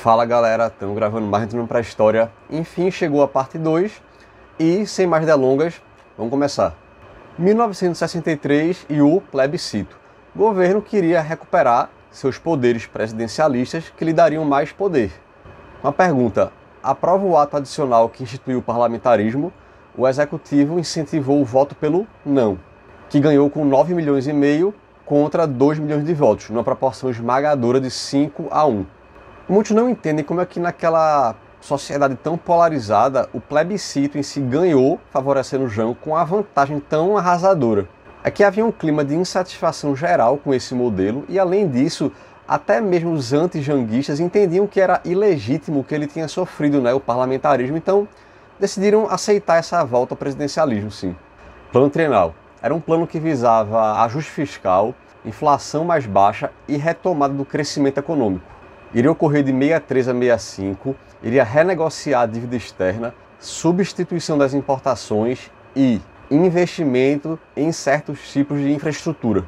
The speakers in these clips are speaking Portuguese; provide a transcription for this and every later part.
Fala galera, estamos gravando mais Entrando pra História. Enfim, chegou a parte 2 e, sem mais delongas, vamos começar. 1963 e o plebiscito. O governo queria recuperar seus poderes presidencialistas que lhe dariam mais poder. Uma pergunta: aprova o ato adicional que instituiu o parlamentarismo? O executivo incentivou o voto pelo não, que ganhou com 9,5 milhões contra 2 milhões de votos, numa proporção esmagadora de 5-1. Muitos não entendem como é que naquela sociedade tão polarizada o plebiscito em si ganhou, favorecendo o Jango com a vantagem tão arrasadora. É que havia um clima de insatisfação geral com esse modelo e, além disso, até mesmo os anti-janguistas entendiam que era ilegítimo o que ele tinha sofrido, o parlamentarismo, então decidiram aceitar essa volta ao presidencialismo, sim. Plano trienal. Era um plano que visava ajuste fiscal, inflação mais baixa e retomada do crescimento econômico. Iria ocorrer de 63 a 65, iria renegociar a dívida externa, substituição das importações e investimento em certos tipos de infraestrutura.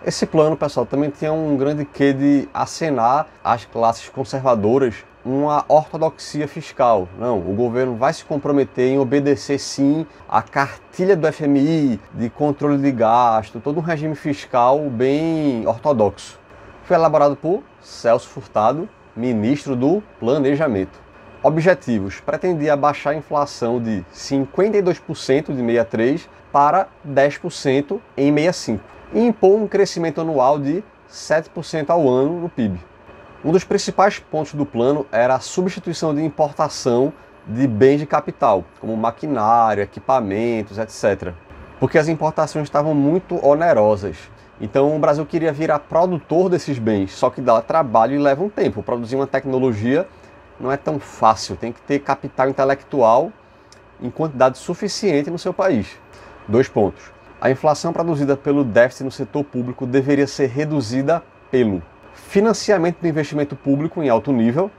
Esse plano, pessoal, também tinha um grande quê de acenar às classes conservadoras uma ortodoxia fiscal. Não, o governo vai se comprometer em obedecer sim à cartilha do FMI, de controle de gasto, todo um regime fiscal bem ortodoxo. Foi elaborado por Celso Furtado, ministro do Planejamento. Objetivos: pretendia abaixar a inflação de 52% de 63 para 10% em 65 e impor um crescimento anual de 7% ao ano no PIB. Um dos principais pontos do plano era a substituição de importação de bens de capital, como maquinário, equipamentos, etc. Porque as importações estavam muito onerosas. Então o Brasil queria virar produtor desses bens, só que dá trabalho e leva um tempo. Produzir uma tecnologia não é tão fácil, tem que ter capital intelectual em quantidade suficiente no seu país. 2 pontos. A inflação produzida pelo déficit no setor público deveria ser reduzida pelo financiamento do investimento público em alto nível.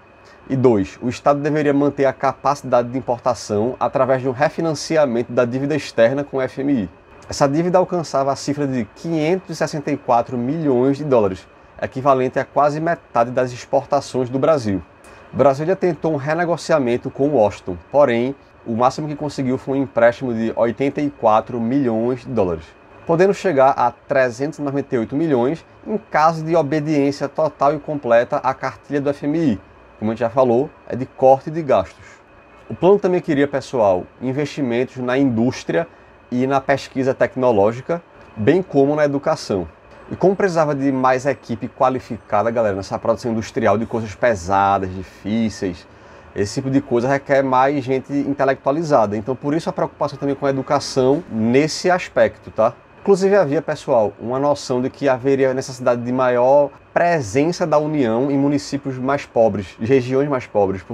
E 2. O Estado deveria manter a capacidade de importação através de um refinanciamento da dívida externa com o FMI. Essa dívida alcançava a cifra de 564 milhões de dólares, equivalente a quase metade das exportações do Brasil. O Brasil já tentou um renegociamento com Washington, porém, o máximo que conseguiu foi um empréstimo de 84 milhões de dólares, podendo chegar a 398 milhões em caso de obediência total e completa à cartilha do FMI. Como a gente já falou, é de corte de gastos. O plano também queria, pessoal, investimentos na indústria e na pesquisa tecnológica, bem como na educação. E como precisava de mais equipe qualificada, galera, nessa produção industrial de coisas pesadas, difíceis, esse tipo de coisa requer mais gente intelectualizada. Então, por isso a preocupação também com a educação nesse aspecto, tá? Inclusive havia, pessoal, uma noção de que haveria necessidade de maior presença da União em municípios mais pobres, de regiões mais pobres,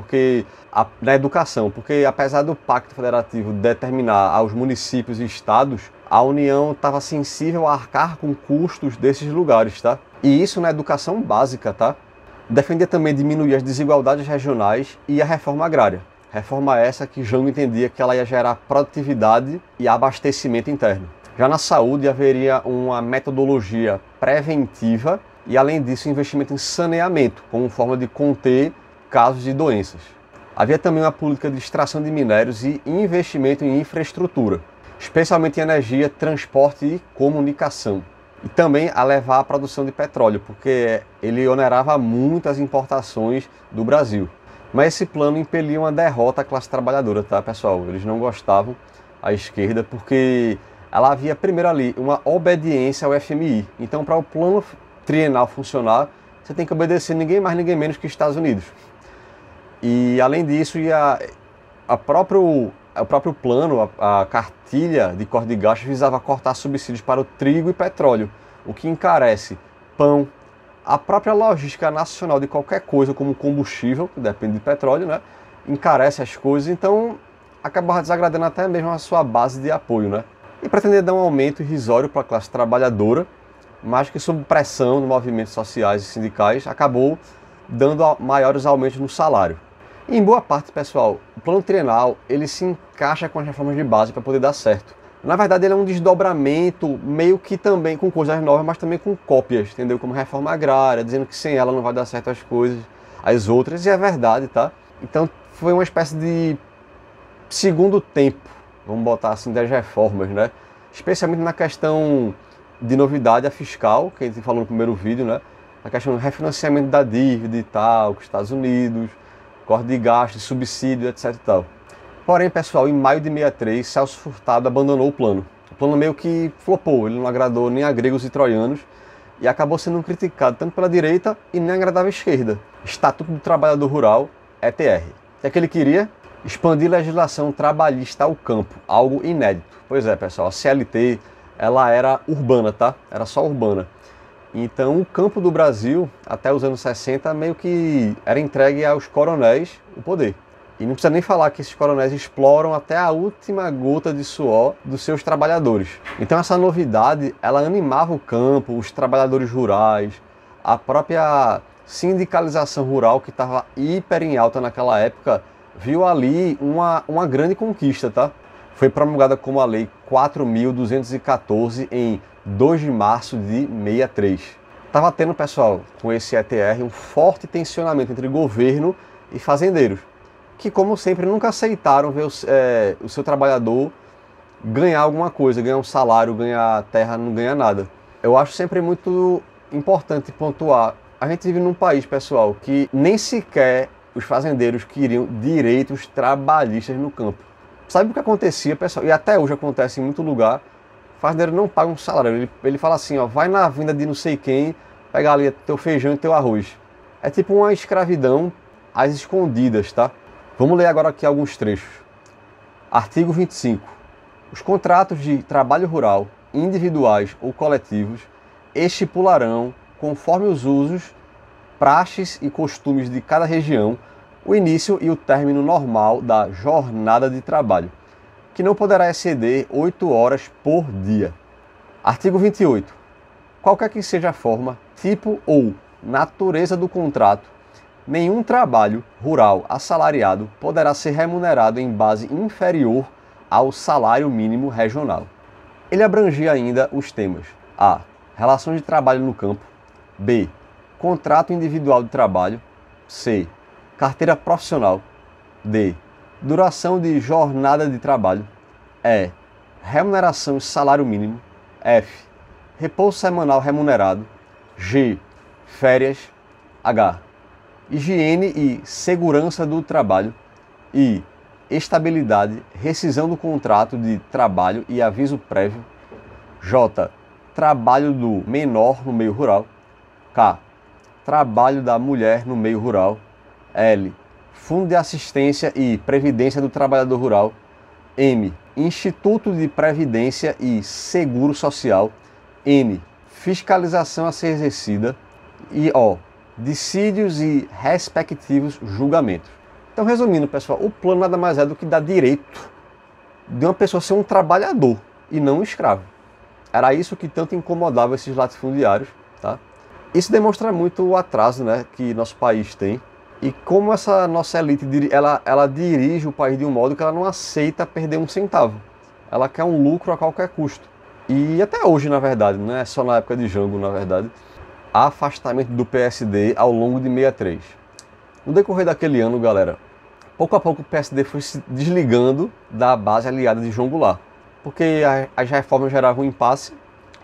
na educação, porque apesar do Pacto Federativo determinar aos municípios e estados, a União estava sensível a arcar com custos desses lugares, tá? E isso na educação básica, tá? Defendia também diminuir as desigualdades regionais e a reforma agrária. Reforma essa que Jango entendia que ela ia gerar produtividade e abastecimento interno. Já na saúde haveria uma metodologia preventiva e, além disso, investimento em saneamento, como forma de conter casos de doenças. Havia também uma política de extração de minérios e investimento em infraestrutura, especialmente em energia, transporte e comunicação. E também a levar à produção de petróleo, porque ele onerava muito as importações do Brasil. Mas esse plano impelia uma derrota à classe trabalhadora, tá, pessoal? Eles não gostavam, a esquerda, porque ela havia primeiro ali uma obediência ao FMI. Então, para o plano trienal funcionar, você tem que obedecer ninguém mais, ninguém menos que Estados Unidos. E, além disso, o próprio plano, a cartilha de corte de gastos, visava cortar subsídios para o trigo e petróleo, o que encarece pão, a própria logística nacional de qualquer coisa, como combustível, que depende de petróleo, encarece as coisas, então acabava desagradando até mesmo a sua base de apoio, E pretendia dar um aumento irrisório para a classe trabalhadora, mas que, sob pressão de movimentos sociais e sindicais, acabou dando maiores aumentos no salário. E, em boa parte, pessoal, o plano trienal ele se encaixa com as reformas de base para poder dar certo. Na verdade, ele é um desdobramento, meio que também com coisas novas, mas também com cópias, entendeu? Como reforma agrária, dizendo que sem ela não vai dar certo as coisas. as outras, e é verdade, tá? Então foi uma espécie de segundo tempo, vamos botar assim, das reformas, né? Especialmente na questão de novidade, a fiscal, que a gente falou no primeiro vídeo, né? A questão do refinanciamento da dívida e tal, com os Estados Unidos, corte de gastos, subsídio, etc e tal. Porém, pessoal, em maio de 63, Celso Furtado abandonou o plano. O plano meio que flopou, ele não agradou nem a gregos e troianos e acabou sendo criticado tanto pela direita e nem agradava a esquerda. Estatuto do Trabalhador Rural, ETR. O que ele queria? Expandir a legislação trabalhista ao campo, algo inédito. Pois é, pessoal, a CLT, ela era urbana, tá? Era só urbana. Então, o campo do Brasil, até os anos 60, meio que era entregue aos coronéis o poder. E não precisa nem falar que esses coronéis exploram até a última gota de suor dos seus trabalhadores. Então, essa novidade, ela animava o campo, os trabalhadores rurais, a própria sindicalização rural, que estava hiper em alta naquela época, viu ali uma grande conquista, tá? Foi promulgada como a Lei 4.214 em 2 de março de 63. Estava tendo, pessoal, com esse ETR, um forte tensionamento entre governo e fazendeiros, que, como sempre, nunca aceitaram ver o seu trabalhador ganhar alguma coisa, ganhar um salário, ganhar terra, não ganhar nada. Eu acho sempre muito importante pontuar. A gente vive num país, pessoal, que nem sequer os fazendeiros queriam direitos trabalhistas no campo. Sabe o que acontecia, pessoal? E até hoje acontece em muito lugar. O fazendeiro não paga um salário. Ele fala assim, ó, vai na vinda de não sei quem, pegar ali teu feijão e teu arroz. É tipo uma escravidão às escondidas, tá? Vamos ler agora aqui alguns trechos. Artigo 25. Os contratos de trabalho rural, individuais ou coletivos, estipularão, conforme os usos, praxes e costumes de cada região, o início e o término normal da jornada de trabalho, que não poderá exceder 8 horas por dia. Artigo 28. Qualquer que seja a forma, tipo ou natureza do contrato, nenhum trabalho rural assalariado poderá ser remunerado em base inferior ao salário mínimo regional. Ele abrangia ainda os temas: a. Relações de trabalho no campo. B. Contrato individual de trabalho. C. Carteira profissional. D. Duração de jornada de trabalho. E. Remuneração e salário mínimo. F. Repouso semanal remunerado. G. Férias. H. Higiene e segurança do trabalho. I. Estabilidade, rescisão do contrato de trabalho e aviso prévio. J. Trabalho do menor no meio rural. K. Trabalho da mulher no meio rural. L. Fundo de Assistência e Previdência do Trabalhador Rural. M. Instituto de Previdência e Seguro Social. N. Fiscalização a ser exercida. E O. Dissídios e respectivos julgamentos. Então, resumindo, pessoal, o plano nada mais é do que dar direito de uma pessoa ser um trabalhador e não um escravo. Era isso que tanto incomodava esses latifundiários, tá? Isso demonstra muito o atraso, né, que nosso país tem e como essa nossa elite ela dirige o país de um modo que ela não aceita perder um centavo. Ela quer um lucro a qualquer custo. E até hoje, na verdade, não é só na época de Jango, na verdade, há afastamento do PSD ao longo de 63. No decorrer daquele ano, galera, pouco a pouco o PSD foi se desligando da base aliada de João Goulart, porque as reformas geravam um impasse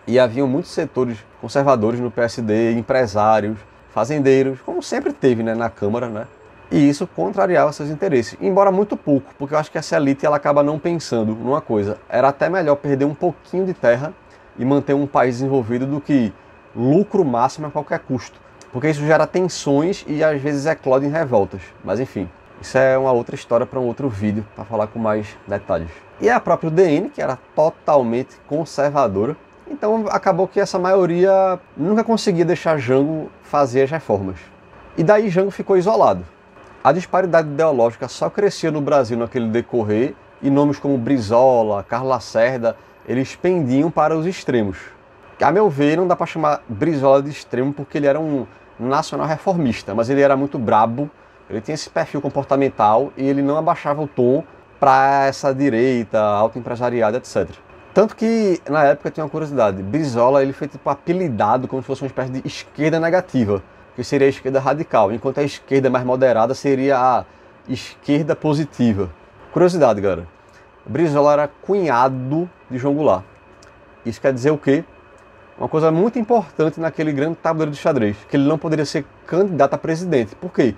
e haviam muitos setores conservadores no PSD, empresários, fazendeiros, como sempre teve, né, na Câmara, né? E isso contrariava seus interesses, embora muito pouco, porque eu acho que essa elite ela acaba não pensando numa coisa. Era até melhor perder um pouquinho de terra e manter um país desenvolvido do que lucro máximo a qualquer custo, porque isso gera tensões e às vezes eclode em revoltas. Mas enfim, isso é uma outra história para um outro vídeo, para falar com mais detalhes. E a própria DN, que era totalmente conservadora, então acabou que essa maioria nunca conseguia deixar Jango fazer as reformas. E daí Jango ficou isolado. A disparidade ideológica só crescia no Brasil naquele decorrer e nomes como Brizola, Carlos Lacerda, eles pendiam para os extremos. A meu ver, não dá para chamar Brizola de extremo porque ele era um nacional reformista, mas ele era muito brabo, ele tinha esse perfil comportamental e ele não abaixava o tom para essa direita, autoempresariada, etc. Tanto que, na época, tinha uma curiosidade, Brizola ele foi tipo apelidado como se fosse uma espécie de esquerda negativa, que seria a esquerda radical, enquanto a esquerda mais moderada seria a esquerda positiva. Curiosidade, galera. Brizola era cunhado de João Goulart. Isso quer dizer o quê? Uma coisa muito importante naquele grande tabuleiro de xadrez, que ele não poderia ser candidato a presidente. Por quê?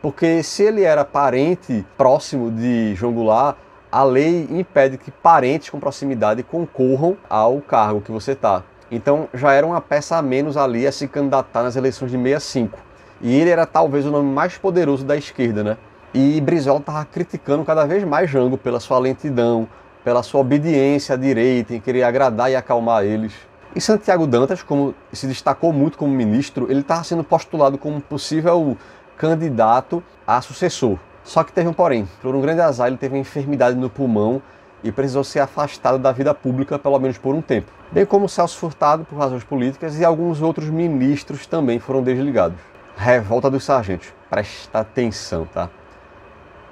Porque se ele era parente próximo de João Goulart, a lei impede que parentes com proximidade concorram ao cargo que você está. Então já era uma peça a menos ali a se candidatar nas eleições de 65. E ele era talvez o nome mais poderoso da esquerda, né? E Brizola estava criticando cada vez mais Jango pela sua lentidão, pela sua obediência à direita, em querer agradar e acalmar eles. E Santiago Dantas, como se destacou muito como ministro, ele estava sendo postulado como possível candidato a sucessor. Só que teve um porém. Por um grande azar, ele teve uma enfermidade no pulmão e precisou ser afastado da vida pública, pelo menos por um tempo. Bem como Celso Furtado, por razões políticas, e alguns outros ministros também foram desligados. Revolta dos Sargentos. Presta atenção, tá?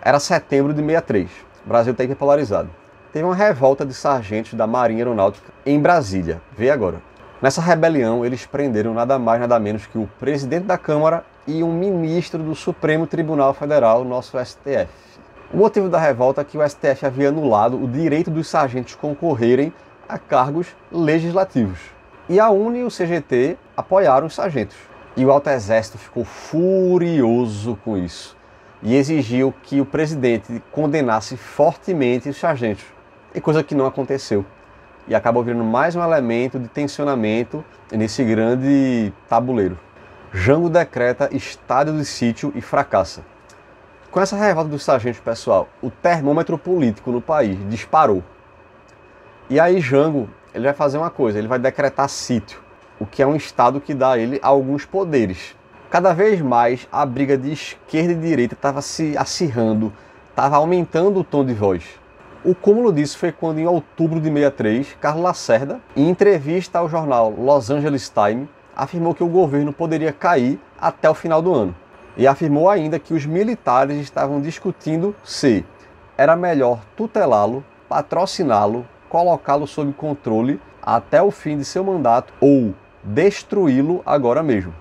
Era setembro de 63. O Brasil está hiperpolarizado. Teve uma revolta de sargentos da Marinha Aeronáutica em Brasília. Vê agora. Nessa rebelião, eles prenderam nada mais, nada menos que o presidente da Câmara e um ministro do Supremo Tribunal Federal, nosso STF. O motivo da revolta é que o STF havia anulado o direito dos sargentos concorrerem a cargos legislativos. E a UNE e o CGT apoiaram os sargentos. E o Alto Exército ficou furioso com isso e exigiu que o presidente condenasse fortemente os sargentos. E coisa que não aconteceu. E acabou virando mais um elemento de tensionamento nesse grande tabuleiro. Jango decreta estado de sítio e fracassa. Com essa revolta dos sargentos, pessoal, o termômetro político no país disparou. E aí Jango, ele vai fazer uma coisa, ele vai decretar sítio, o que é um estado que dá a ele alguns poderes. Cada vez mais a briga de esquerda e direita estava se acirrando, estava aumentando o tom de voz. O cúmulo disso foi quando, em outubro de 63, Carlos Lacerda, em entrevista ao jornal Los Angeles Times, afirmou que o governo poderia cair até o final do ano. E afirmou ainda que os militares estavam discutindo se era melhor tutelá-lo, patrociná-lo, colocá-lo sob controle até o fim de seu mandato ou destruí-lo agora mesmo.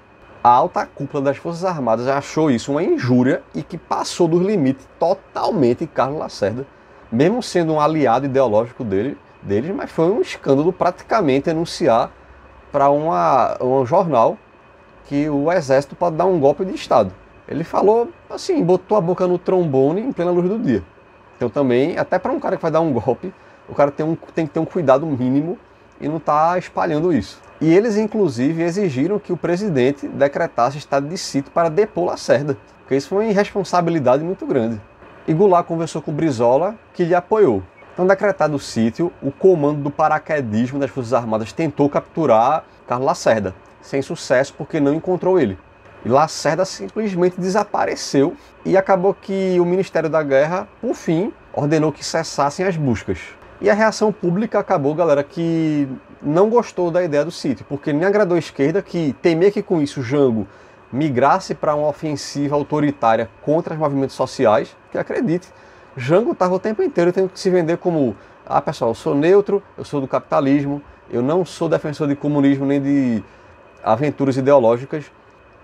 A alta cúpula das Forças Armadas achou isso uma injúria e que passou dos limites totalmente Carlos Lacerda, mesmo sendo um aliado ideológico deles, mas foi um escândalo praticamente anunciar para um jornal que o Exército pode dar um golpe de Estado. Ele falou assim, botou a boca no trombone em plena luz do dia. Então também, até para um cara que vai dar um golpe, o cara tem que ter um cuidado mínimo e não tá espalhando isso. E eles, inclusive, exigiram que o presidente decretasse estado de sítio para depor Lacerda, porque isso foi uma irresponsabilidade muito grande. E Goulart conversou com Brizola, que lhe apoiou. Então, decretado o sítio, o comando do paraquedismo das Forças Armadas tentou capturar Carlos Lacerda, sem sucesso porque não encontrou ele. E Lacerda simplesmente desapareceu e acabou que o Ministério da Guerra, por fim, ordenou que cessassem as buscas. E a reação pública acabou, galera, que não gostou da ideia do sítio, porque nem agradou a esquerda, que temia que com isso Jango migrasse para uma ofensiva autoritária contra os movimentos sociais, que acredite, Jango estava o tempo inteiro tendo que se vender como pessoal, eu sou neutro, eu sou do capitalismo, eu não sou defensor de comunismo nem de aventuras ideológicas.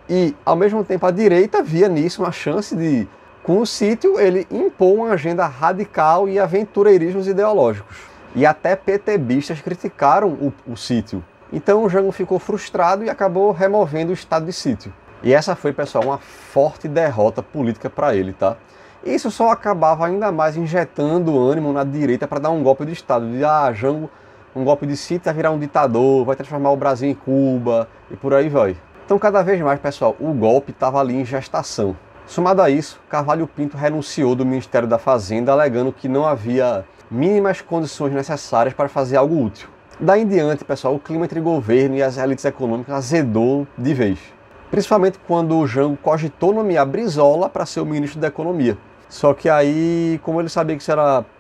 E, ao mesmo tempo, a direita via nisso uma chance de, com o sítio, ele impor uma agenda radical e aventureirismos ideológicos. E até PTBistas criticaram o sítio. Então o Jango ficou frustrado e acabou removendo o estado de sítio. E essa foi, pessoal, uma forte derrota política para ele, tá? Isso só acabava ainda mais injetando ânimo na direita para dar um golpe de Estado. De, Jango, um golpe de sítio vai virar um ditador, vai transformar o Brasil em Cuba e por aí vai. Então, cada vez mais, pessoal, o golpe estava ali em gestação. Somado a isso, Carvalho Pinto renunciou do Ministério da Fazenda, alegando que não havia mínimas condições necessárias para fazer algo útil. Daí em diante, pessoal, o clima entre governo e as elites econômicas azedou de vez. Principalmente quando o Jango cogitou nomear Brizola para ser o ministro da Economia. Só que aí, como ele sabia que isso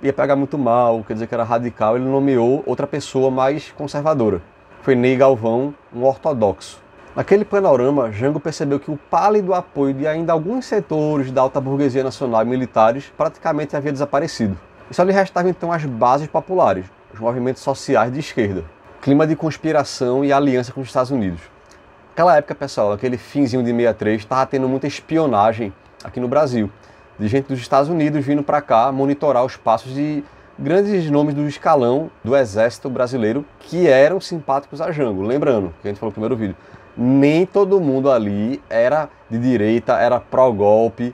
ia pegar muito mal, quer dizer que era radical, ele nomeou outra pessoa mais conservadora. Foi Ney Galvão, um ortodoxo. Naquele panorama, Jango percebeu que o pálido apoio de ainda alguns setores da alta burguesia nacional e militares praticamente havia desaparecido. E só lhe restavam então as bases populares, os movimentos sociais de esquerda, clima de conspiração e aliança com os Estados Unidos. Naquela época, pessoal, aquele finzinho de 63, estava tendo muita espionagem aqui no Brasil, de gente dos Estados Unidos vindo para cá monitorar os passos de grandes nomes do escalão do exército brasileiro que eram simpáticos a Jango. Lembrando, que a gente falou no primeiro vídeo, nem todo mundo ali era de direita, era pró-golpe.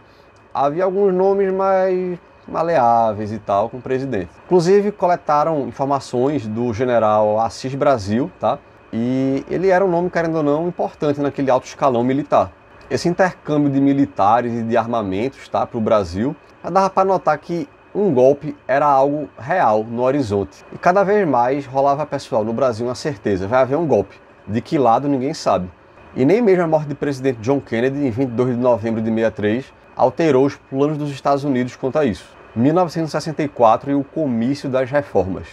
Havia alguns nomes mais maleáveis e tal com o presidente. Inclusive, coletaram informações do general Assis Brasil, tá? E ele era um nome, querendo ou não, importante naquele alto escalão militar. Esse intercâmbio de militares e de armamentos, tá, para o Brasil, já dava para notar que um golpe era algo real no horizonte. E cada vez mais rolava, pessoal, no Brasil uma certeza, vai haver um golpe. De que lado ninguém sabe. E nem mesmo a morte do presidente John Kennedy, em 22 de novembro de 63, alterou os planos dos Estados Unidos quanto a isso. 1964 e o comício das reformas.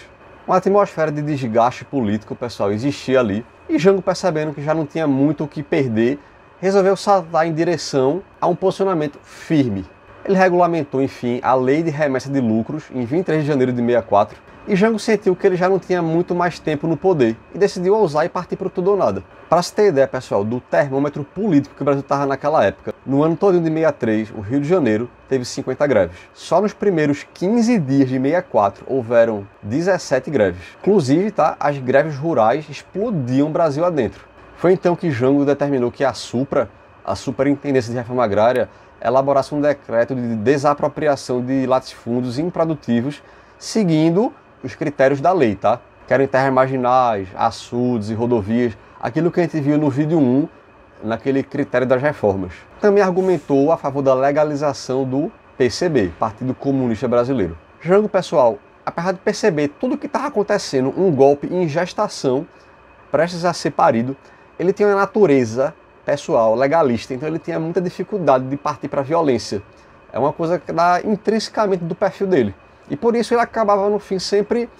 Uma atmosfera de desgaste político, pessoal, existia ali. E Jango, percebendo que já não tinha muito o que perder, resolveu saltar em direção a um posicionamento firme. Ele regulamentou, enfim, a Lei de Remessa de Lucros em 23 de janeiro de 64, e Jango sentiu que ele já não tinha muito mais tempo no poder e decidiu ousar e partir para o tudo ou nada. Para se ter ideia, pessoal, do termômetro político que o Brasil estava naquela época, no ano todo de 63, o Rio de Janeiro teve 50 greves. Só nos primeiros 15 dias de 64 houveram 17 greves. Inclusive, tá, as greves rurais explodiam o Brasil adentro. Foi então que Jango determinou que a Superintendência de Reforma Agrária, elaborasse um decreto de desapropriação de latifúndios improdutivos, seguindo os critérios da lei, tá? Que eram terras marginais, açudes e rodovias, aquilo que a gente viu no vídeo 1, naquele critério das reformas. Também argumentou a favor da legalização do PCB, Partido Comunista Brasileiro. Jango, pessoal, apesar de perceber tudo o que estava acontecendo, um golpe em gestação, prestes a ser parido, ele tinha uma natureza pessoal, legalista, então ele tinha muita dificuldade de partir para a violência. É uma coisa que dá intrinsecamente do perfil dele. E por isso ele acabava no fim sempre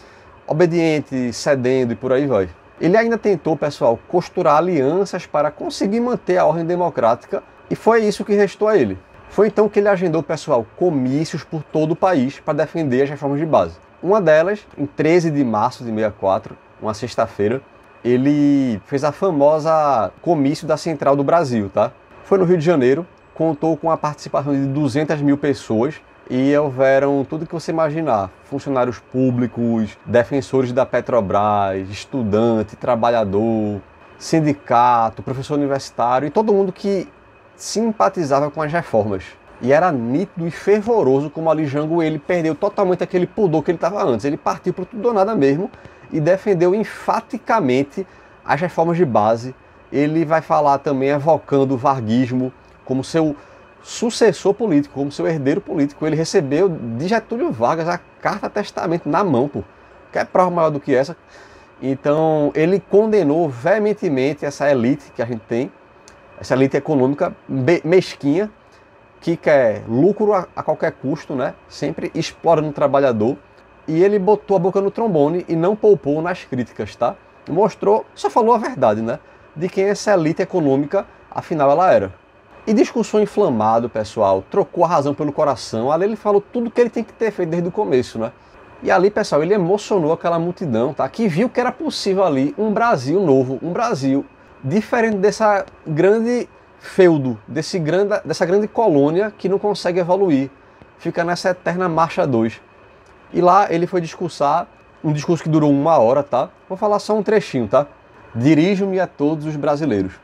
obediente, cedendo e por aí vai. Ele ainda tentou, pessoal, costurar alianças para conseguir manter a ordem democrática e foi isso que restou a ele. Foi então que ele agendou, pessoal, comícios por todo o país para defender as reformas de base. Uma delas, em 13 de março de 64, uma sexta-feira, ele fez a famosa comício da Central do Brasil, tá? Foi no Rio de Janeiro, contou com a participação de 200 mil pessoas e houveram tudo que você imaginar, funcionários públicos, defensores da Petrobras, estudante, trabalhador, sindicato, professor universitário e todo mundo que simpatizava com as reformas. E era nítido e fervoroso como ali Jango ele perdeu totalmente aquele pudor que ele estava antes. Ele partiu para tudo ou nada mesmo e defendeu enfaticamente as reformas de base. Ele vai falar também evocando o varguismo como seu sucessor político, como seu herdeiro político. Ele recebeu de Getúlio Vargas a carta testamento na mão, pô. Quer prova maior do que essa? Então ele condenou veementemente essa elite que a gente tem, essa elite econômica mesquinha, que quer lucro a qualquer custo, né? Sempre explorando o trabalhador. E ele botou a boca no trombone e não poupou nas críticas, tá? Mostrou, só falou a verdade, né? De quem essa elite econômica, afinal, ela era. E discursou inflamado, pessoal, trocou a razão pelo coração. Ali ele falou tudo que ele tem que ter feito desde o começo, né? E ali, pessoal, ele emocionou aquela multidão, tá? Que viu que era possível ali um Brasil novo, um Brasil diferente dessa grande feudo, dessa grande colônia que não consegue evoluir. Fica nessa eterna marcha 2. E lá ele foi discursar, um discurso que durou 1 hora, tá? Vou falar só um trechinho, tá? Dirijo-me a todos os brasileiros,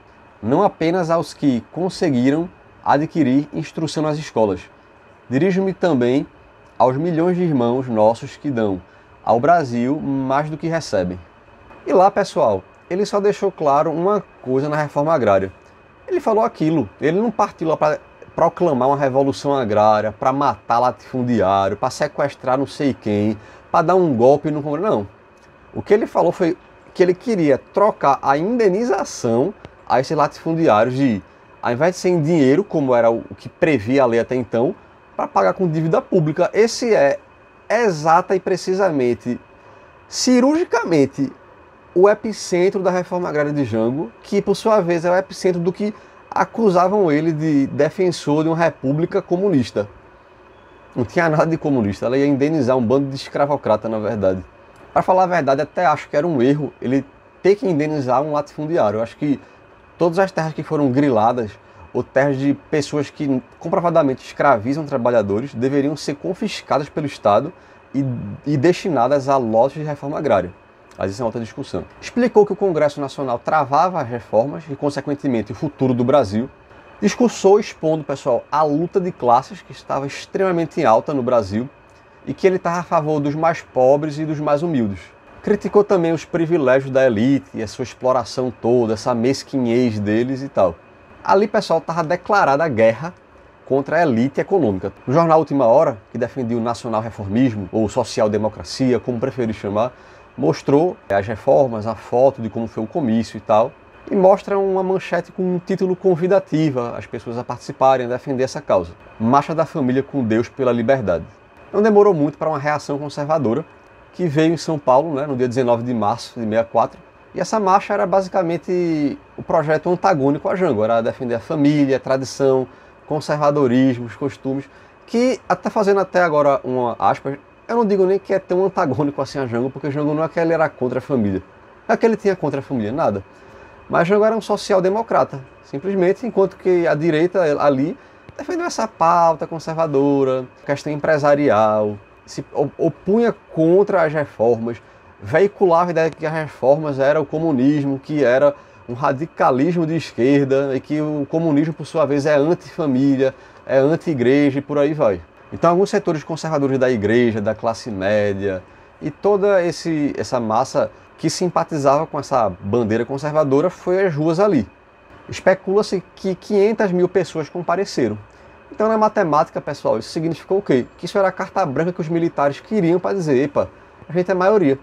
não apenas aos que conseguiram adquirir instrução nas escolas. Dirijo-me também aos milhões de irmãos nossos que dão ao Brasil mais do que recebem. E lá, pessoal, ele só deixou claro uma coisa na reforma agrária. Ele falou aquilo, ele não partiu lá para proclamar uma revolução agrária, para matar latifundiário, para sequestrar não sei quem, para dar um golpe no Congresso. Não. O que ele falou foi que ele queria trocar a indenização a esses latifundiários de, ao invés de ser em dinheiro, como era o que previa a lei até então, para pagar com dívida pública. Esse é exata e precisamente, cirurgicamente, o epicentro da reforma agrária de Jango, que por sua vez é o epicentro do que acusavam ele de defensor de uma república comunista. Não tinha nada de comunista, ela ia indenizar um bando de escravocrata, na verdade. Para falar a verdade, até acho que era um erro ele ter que indenizar um latifundiário. Eu acho que Todas as terras que foram griladas, ou terras de pessoas que comprovadamente escravizam trabalhadores, deveriam ser confiscadas pelo Estado e destinadas a lotes de reforma agrária. Mas isso é outra discussão. Explicou que o Congresso Nacional travava as reformas e, consequentemente, o futuro do Brasil. Discursou expondo, pessoal, a luta de classes que estava extremamente em alta no Brasil e que ele estava a favor dos mais pobres e dos mais humildes. Criticou também os privilégios da elite e a sua exploração toda, essa mesquinhez deles e tal. Ali, pessoal, estava declarada a guerra contra a elite econômica. No jornal Última Hora, que defendia o nacional-reformismo, ou social-democracia, como preferir chamar, mostrou as reformas, a foto de como foi o comício e tal, e mostra uma manchete com um título convidativo às pessoas a participarem, a defender essa causa. Marcha da Família com Deus pela Liberdade. Não demorou muito para uma reação conservadora, que veio em São Paulo, né, no dia 19 de março de 64, e essa marcha era basicamente o projeto antagônico a Jango, era defender a família, a tradição, conservadorismo, os costumes, que, até fazendo até agora uma aspas, eu não digo nem que é tão antagônico assim a Jango, porque Jango não é que ele era contra a família. Não é que ele tinha contra a família, nada. Mas Jango era um social-democrata, simplesmente, enquanto que a direita ali defendeu essa pauta conservadora, questão empresarial, se opunha contra as reformas, veiculava a ideia de que as reformas eram o comunismo, que era um radicalismo de esquerda e que o comunismo, por sua vez, é anti-família, é anti-igreja e por aí vai. Então, alguns setores conservadores da igreja, da classe média e toda essa massa que simpatizava com essa bandeira conservadora foi às ruas ali. Especula-se que 500 mil pessoas compareceram. Então, na matemática, pessoal, isso significou o quê? Que isso era a carta branca que os militares queriam para dizer, epa, a gente é maioria,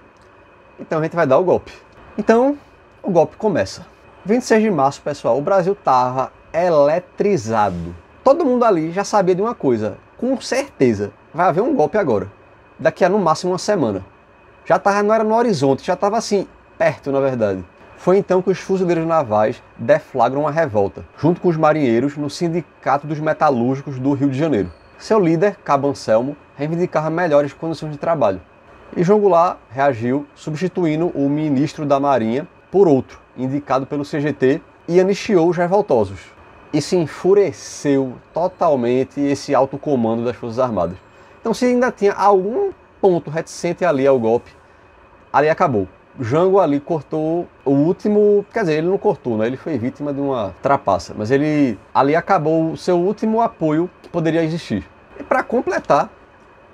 então a gente vai dar o golpe. Então, o golpe começa. 26 de março, pessoal, o Brasil estava eletrizado. Todo mundo ali já sabia de uma coisa, com certeza, vai haver um golpe agora. Daqui a no máximo uma semana. Já estava, não era no horizonte, já estava assim, perto na verdade. Foi então que os fuzileiros navais deflagram uma revolta, junto com os marinheiros, no Sindicato dos Metalúrgicos do Rio de Janeiro. Seu líder, Cabo Anselmo, reivindicava melhores condições de trabalho. E João Goulart reagiu, substituindo o ministro da Marinha por outro, indicado pelo CGT, e anistiou os revoltosos. E se enfureceu totalmente esse alto comando das Forças Armadas. Então, se ainda tinha algum ponto reticente ali ao golpe, ali acabou. Jango ali cortou o último, quer dizer, ele não cortou, né? Ele foi vítima de uma trapaça, mas ele ali acabou o seu último apoio que poderia existir. E para completar,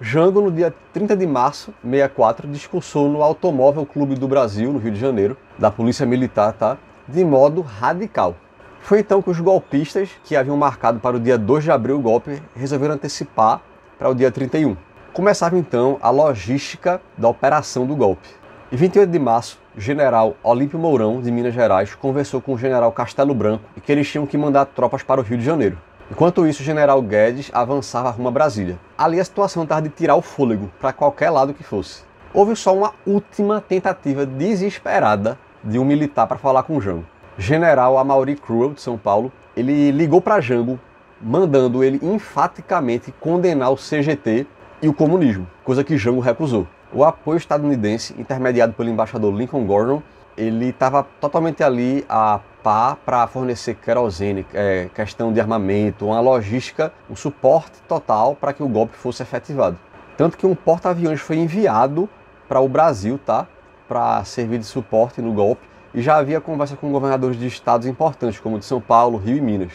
Jango, no dia 30 de março de 64, discursou no Automóvel Clube do Brasil, no Rio de Janeiro, da Polícia Militar, tá? De modo radical. Foi então que os golpistas, que haviam marcado para o dia 2 de abril o golpe, resolveram antecipar para o dia 31. Começava então a logística da operação do golpe. Em 28 de março, o general Olímpio Mourão, de Minas Gerais, conversou com o general Castelo Branco e que eles tinham que mandar tropas para o Rio de Janeiro. Enquanto isso, o general Guedes avançava rumo a Brasília. Ali a situação estava de tirar o fôlego para qualquer lado que fosse. Houve só uma última tentativa desesperada de um militar para falar com Jango. General Amaury Cruel, de São Paulo, ele ligou para Jango, mandando ele enfaticamente condenar o CGT e o comunismo, coisa que Jango recusou. O apoio estadunidense, intermediado pelo embaixador Lincoln Gordon, ele estava totalmente ali a par para fornecer querosene, questão de armamento, uma logística, um suporte total para que o golpe fosse efetivado. Tanto que um porta-aviões foi enviado para o Brasil, tá? Para servir de suporte no golpe, e já havia conversa com governadores de estados importantes, como de São Paulo, Rio e Minas.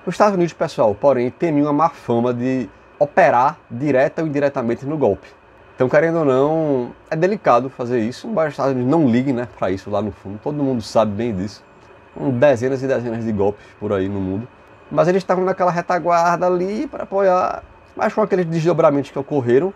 Os Estados Unidos, pessoal, porém, temiam a má fama de operar direta ou indiretamente no golpe. Então, querendo ou não, é delicado fazer isso, embora os Estados Unidos não liguem, né, para isso lá no fundo, todo mundo sabe bem disso. Dezenas e dezenas de golpes por aí no mundo. Mas eles estavam naquela retaguarda ali para apoiar, mas com aqueles desdobramentos que ocorreram,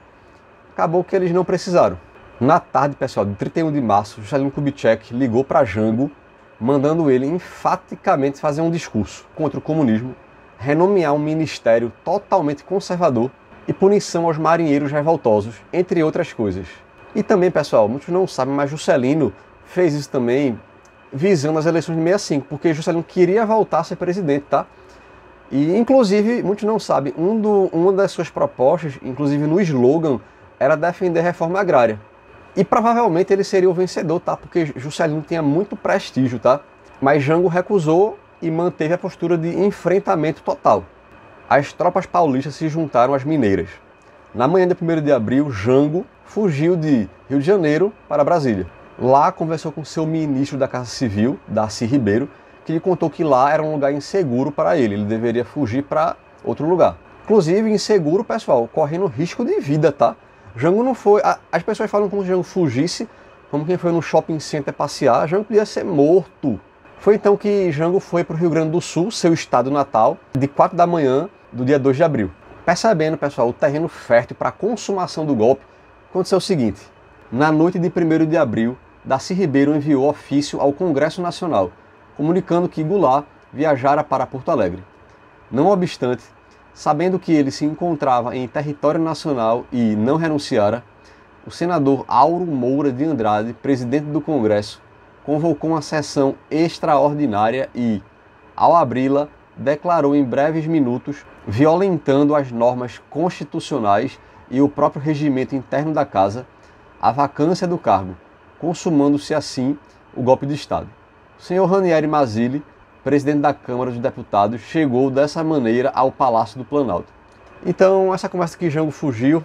acabou que eles não precisaram. Na tarde, pessoal, de 31 de março, Juscelino Kubitschek ligou para Jango, mandando ele enfaticamente fazer um discurso contra o comunismo, renomear um ministério totalmente conservador e punição aos marinheiros revoltosos, entre outras coisas. E também, pessoal, muitos não sabem, mas Juscelino fez isso também visando as eleições de 65, porque Juscelino queria voltar a ser presidente, tá? E, inclusive, muitos não sabem, uma das suas propostas, inclusive no slogan, era defender a reforma agrária. E provavelmente ele seria o vencedor, tá? Porque Juscelino tinha muito prestígio, tá? Mas Jango recusou e manteve a postura de enfrentamento total. As tropas paulistas se juntaram às mineiras. Na manhã de 1º de abril, Jango fugiu de Rio de Janeiro para Brasília. Lá conversou com seu ministro da Casa Civil, Darcy Ribeiro, que lhe contou que lá era um lugar inseguro para ele deveria fugir para outro lugar. Inclusive, inseguro, pessoal, correndo risco de vida, tá? Jango não foi... As pessoas falam como se Jango fugisse, como quem foi no shopping center passear. Jango podia ser morto. Foi então que Jango foi para o Rio Grande do Sul, seu estado natal, de 4 da manhã do dia 2 de abril. Percebendo, pessoal, o terreno fértil para a consumação do golpe, aconteceu o seguinte. Na noite de 1º de abril, Darcy Ribeiro enviou ofício ao Congresso Nacional, comunicando que Goulart viajara para Porto Alegre. Não obstante, sabendo que ele se encontrava em território nacional e não renunciara, o senador Auro Moura de Andrade, presidente do Congresso, convocou uma sessão extraordinária e, ao abri-la, declarou em breves minutos, violentando as normas constitucionais e o próprio regimento interno da Casa, a vacância do cargo, consumando-se assim o golpe de Estado. O senhor Ranieri Mazzilli, presidente da Câmara dos Deputados, chegou dessa maneira ao Palácio do Planalto. Então, essa conversa que Jango fugiu,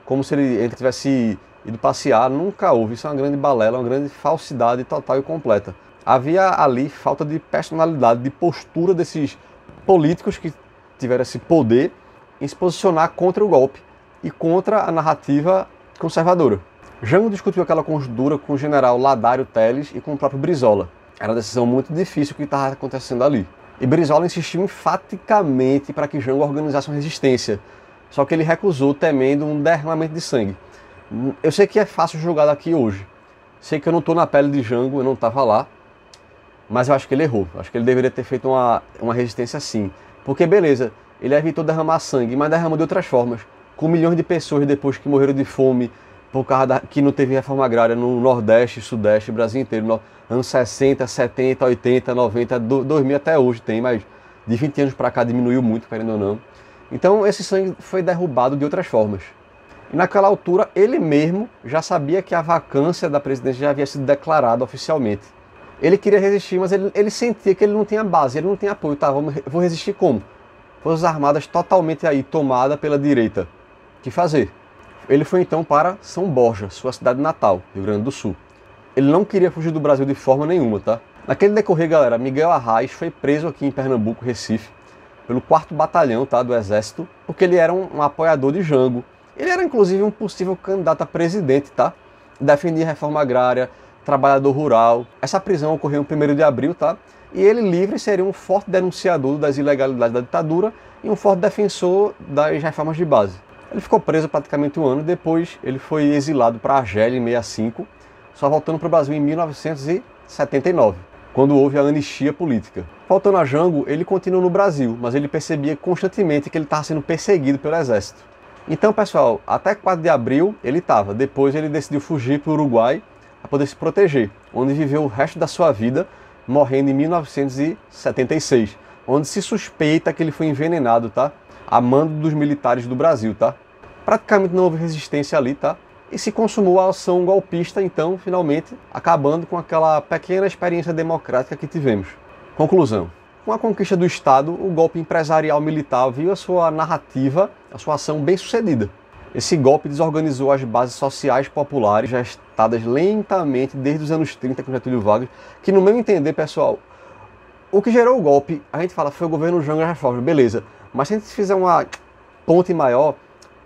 como se ele tivesse ido passear, nunca houve. Isso é uma grande balela, uma grande falsidade total e completa. Havia ali falta de personalidade, de postura desses políticos que tiveram esse poder em se posicionar contra o golpe e contra a narrativa conservadora. Jango discutiu aquela conjuntura com o general Ladário Telles e com o próprio Brizola. Era uma decisão muito difícil que estava acontecendo ali. E Brizola insistiu enfaticamente para que Jango organizasse uma resistência. Só que ele recusou, temendo um derramamento de sangue. Eu sei que é fácil julgar daqui hoje. Sei que eu não estou na pele de Jango, eu não estava lá. Mas eu acho que ele errou. Acho que ele deveria ter feito uma resistência sim. Porque, beleza, ele evitou derramar sangue, mas derramou de outras formas. Com milhões de pessoas depois que morreram de fome, por causa que não teve reforma agrária no Nordeste, Sudeste, Brasil inteiro. Anos 60, 70, 80, 90, 2000 até hoje tem, mas de 20 anos para cá diminuiu muito, querendo ou não. Então esse sangue foi derrubado de outras formas. E naquela altura ele mesmo já sabia que a vacância da presidência já havia sido declarada oficialmente. Ele queria resistir, mas ele sentia que ele não tinha base, ele não tinha apoio. Tá, vou resistir como? Forças Armadas totalmente aí tomada pela direita. O que fazer? Ele foi então para São Borja, sua cidade natal, Rio Grande do Sul. Ele não queria fugir do Brasil de forma nenhuma, tá? Naquele decorrer, galera, Miguel Arraes foi preso aqui em Pernambuco, Recife, pelo 4º Batalhão, tá, do Exército, porque ele era um apoiador de Jango. Ele era, inclusive, um possível candidato a presidente, tá? Defendia reforma agrária, trabalhador rural. Essa prisão ocorreu no 1º de abril, tá? E ele, livre, seria um forte denunciador das ilegalidades da ditadura e um forte defensor das reformas de base. Ele ficou preso praticamente um ano, depois ele foi exilado para Argélia em 65, só voltando para o Brasil em 1979, quando houve a anistia política. Voltando a Jango, ele continuou no Brasil, mas ele percebia constantemente que ele estava sendo perseguido pelo exército. Então, pessoal, até 4 de abril ele estava, depois ele decidiu fugir para o Uruguai para poder se proteger, onde viveu o resto da sua vida, morrendo em 1976, onde se suspeita que ele foi envenenado, tá? A mando dos militares do Brasil, tá? Praticamente não houve resistência ali, tá? E se consumou a ação golpista, então, finalmente, acabando com aquela pequena experiência democrática que tivemos. Conclusão. Com a conquista do Estado, o golpe empresarial militar viu a sua narrativa, a sua ação bem-sucedida. Esse golpe desorganizou as bases sociais populares, gestadas lentamente desde os anos 30 com Getúlio Vargas, que, no meu entender, pessoal, o que gerou o golpe, a gente fala, foi o governo Jango e as reformas, beleza. Mas se a gente fizer uma ponte maior,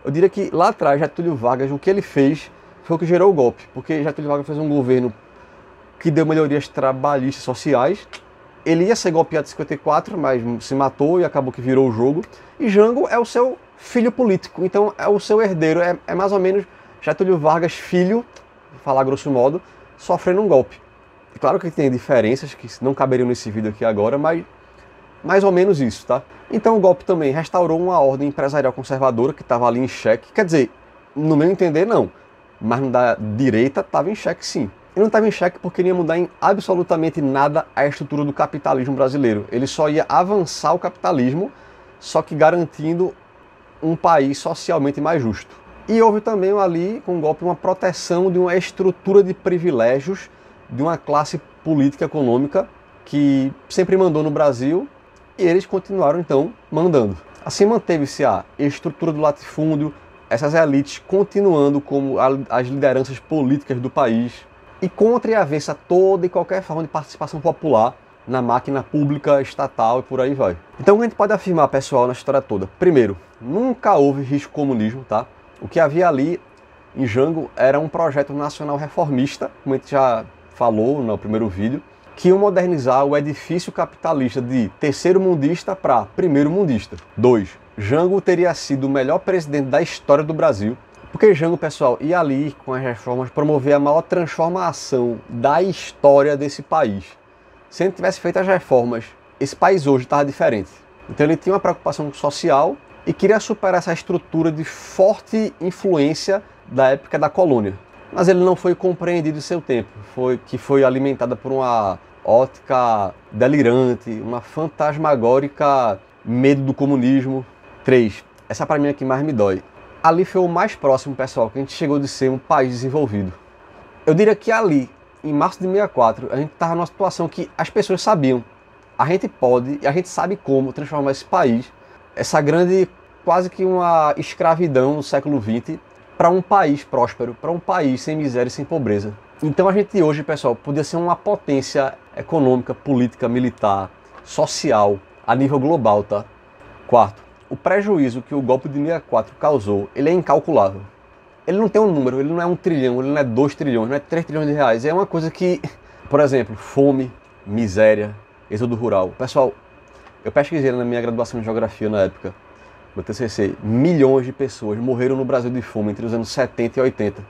eu diria que lá atrás, Getúlio Vargas, o que ele fez foi o que gerou o golpe. Porque Getúlio Vargas fez um governo que deu melhorias trabalhistas sociais. Ele ia ser golpeado em 54, mas se matou e acabou que virou o jogo. E Jango é o seu filho político, então é o seu herdeiro. É mais ou menos Getúlio Vargas, filho, vou falar grosso modo, sofrendo um golpe. E claro que tem diferenças que não caberiam nesse vídeo aqui agora, mas mais ou menos isso, tá? Então o golpe também restaurou uma ordem empresarial conservadora que estava ali em xeque. Quer dizer, no meu entender, não. Mas no da direita estava em xeque, sim. E não estava em xeque porque não ia mudar em absolutamente nada a estrutura do capitalismo brasileiro. Ele só ia avançar o capitalismo, só que garantindo um país socialmente mais justo. E houve também ali, com o golpe, uma proteção de uma estrutura de privilégios de uma classe política econômica que sempre mandou no Brasil, e eles continuaram então mandando. Assim manteve-se a estrutura do latifúndio, essas elites continuando como as lideranças políticas do país, e contra e avessa toda e qualquer forma de participação popular na máquina pública, estatal e por aí vai. Então a gente pode afirmar, pessoal, na história toda, primeiro, nunca houve risco comunismo, tá? O que havia ali em Jango era um projeto nacional reformista, como a gente já falou no primeiro vídeo, que ia modernizar o edifício capitalista de terceiro mundista para primeiro mundista. 2. Jango teria sido o melhor presidente da história do Brasil, porque Jango, pessoal, ia ali com as reformas promover a maior transformação da história desse país. Se ele tivesse feito as reformas, esse país hoje estava diferente. Então ele tinha uma preocupação social e queria superar essa estrutura de forte influência da época da colônia. Mas ele não foi compreendido em seu tempo, que foi alimentada por uma ótica delirante, uma fantasmagórica medo do comunismo. 3. Essa para mim é que mais me dói. Ali foi o mais próximo, pessoal, que a gente chegou de ser um país desenvolvido. Eu diria que ali, em março de 64, a gente estava numa situação que as pessoas sabiam. A gente pode e a gente sabe como transformar esse país, essa grande, quase que uma escravidão no século XX, para um país próspero, para um país sem miséria e sem pobreza. Então a gente hoje, pessoal, podia ser uma potência econômica, política, militar, social, a nível global, tá? 4. O prejuízo que o golpe de 64 causou, ele é incalculável. Ele não tem um número, ele não é 1 trilhão, ele não é 2 trilhões, não é 3 trilhões de reais. É uma coisa que, por exemplo, fome, miséria, êxodo rural. Pessoal, eu pesquisei na minha graduação de geografia na época, meu TCC, milhões de pessoas morreram no Brasil de fome entre os anos 70 e 80.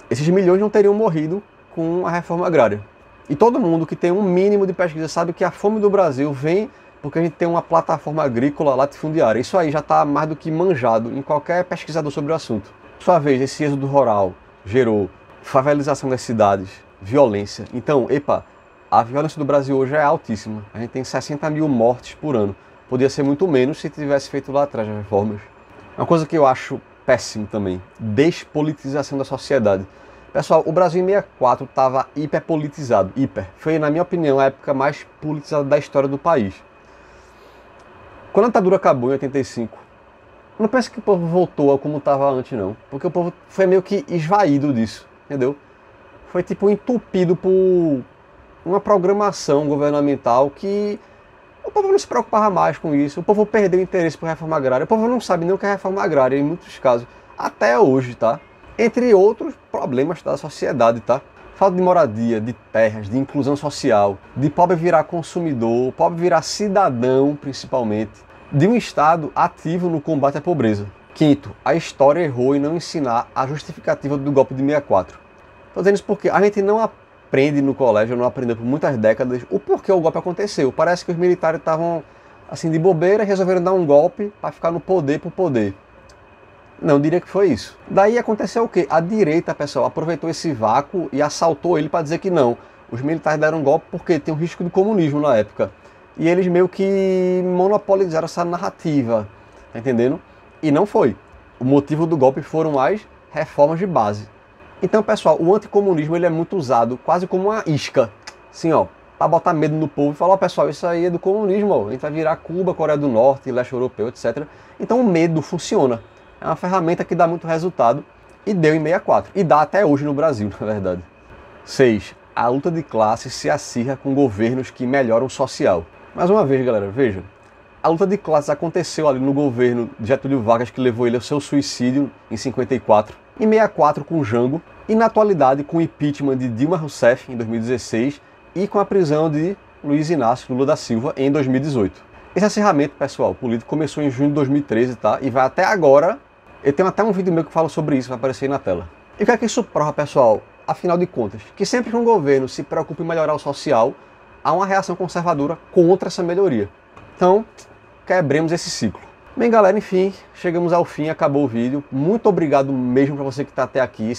Esses milhões não teriam morrido com a reforma agrária. E todo mundo que tem um mínimo de pesquisa sabe que a fome do Brasil vem porque a gente tem uma plataforma agrícola latifundiária. Isso aí já está mais do que manjado em qualquer pesquisador sobre o assunto. Por sua vez, esse êxodo rural gerou favelização das cidades, violência. Então, a violência do Brasil hoje é altíssima. A gente tem 60 mil mortes por ano. Podia ser muito menos se tivesse feito lá atrás as reformas. Uma coisa que eu acho péssimo também, despolitização da sociedade. Pessoal, o Brasil em 64 estava hiperpolitizado. Foi, na minha opinião, a época mais politizada da história do país. Quando a ditadura acabou em 85, não pense que o povo voltou a como estava antes, não. Porque o povo foi meio que esvaído disso, entendeu? Foi tipo entupido por uma programação governamental que o povo não se preocupava mais com isso. O povo perdeu o interesse por reforma agrária. O povo não sabe nem o que é reforma agrária, em muitos casos. Até hoje, tá? Entre outros problemas da sociedade, tá? Falta de moradia, de terras, de inclusão social, de pobre virar consumidor, pobre virar cidadão, principalmente, de um Estado ativo no combate à pobreza. 5º, a história errou em não ensinar a justificativa do golpe de 64. Estou dizendo isso porque a gente não aprende no colégio, não aprendeu por muitas décadas, o porquê o golpe aconteceu. Parece que os militares estavam assim de bobeira e resolveram dar um golpe para ficar no poder por poder. Não diria que foi isso. Daí aconteceu o quê? A direita, pessoal, aproveitou esse vácuo e assaltou ele para dizer que não. Os militares deram um golpe porque tem um risco do comunismo na época. E eles meio que monopolizaram essa narrativa, tá entendendo? E não foi. O motivo do golpe foram as reformas de base. Então, pessoal, o anticomunismo ele é muito usado quase como uma isca. Assim, ó, para botar medo no povo e falar, ó, pessoal, isso aí é do comunismo, ó. A gente vai virar Cuba, Coreia do Norte, leste europeu, etc. Então o medo funciona. É uma ferramenta que dá muito resultado e deu em 64. E dá até hoje no Brasil, na verdade. 6. A luta de classe se acirra com governos que melhoram o social. Mais uma vez, galera, veja. A luta de classes aconteceu ali no governo de Getúlio Vargas, que levou ele ao seu suicídio em 54. Em 64 com Jango. E na atualidade com o impeachment de Dilma Rousseff em 2016. E com a prisão de Luiz Inácio Lula da Silva em 2018. Esse acirramento, pessoal, político começou em junho de 2013, tá? E vai até agora. Eu tenho até um vídeo meu que fala sobre isso, vai aparecer aí na tela. E o que é que isso prova, pessoal? Afinal de contas, que sempre que um governo se preocupa em melhorar o social, há uma reação conservadora contra essa melhoria. Então, quebremos esse ciclo. Bem, galera, enfim, chegamos ao fim, acabou o vídeo. Muito obrigado mesmo para você que está até aqui.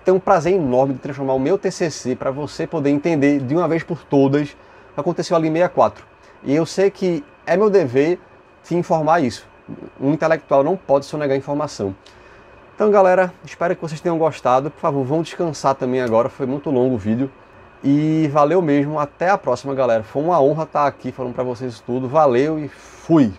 Tenho um prazer enorme de transformar o meu TCC para você poder entender de uma vez por todas o que aconteceu ali em 64. E eu sei que é meu dever te informar isso. Um intelectual não pode sonegar informação. Então, galera, espero que vocês tenham gostado. Por favor, vão descansar também agora. Foi muito longo o vídeo. E valeu mesmo, até a próxima, galera. Foi uma honra estar aqui falando para vocês tudo. Valeu e fui!